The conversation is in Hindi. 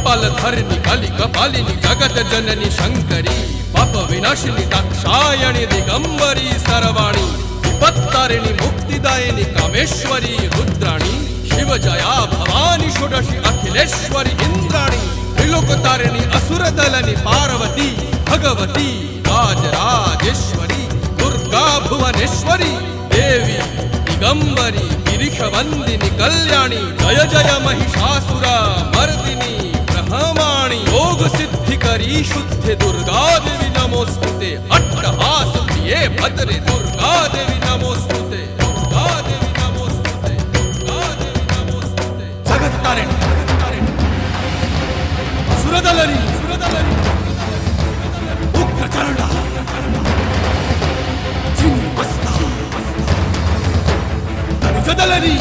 कपालधरिणि कलि कपालिनि जगत जननी शंकरी पाप विनाशिनी दाक्षायणी दिगंबरी सर्वाणी विपत्तारिणी मुक्तिदायिनी कामेश्वरी रुद्राणी शिव जया भवानी षोडशी अखिलेश्वरी इंद्राणी त्रिलोकतारिणी असुरदलनि पार्वती भगवती राजराजेश्वरी दुर्गा भुवनेश्वरी देवी दिगंबरी गिरिशवंदिनी कल्याणी जय जय महिषासुर मर्दिनी ब्रह्माणी योग सिद्धिकरी शुद्धि दुर्गा देवी नमोस्तुते अट्टहास प्रिये भद्रे दुर्गा देवी नमोस्तुते दुर्गा देवी नमोस्तुते दुर्गा देवी नमोस्तुते जगत तारिणी सुरदलनी उग्रचरणा चिन्मस्ता जदलनी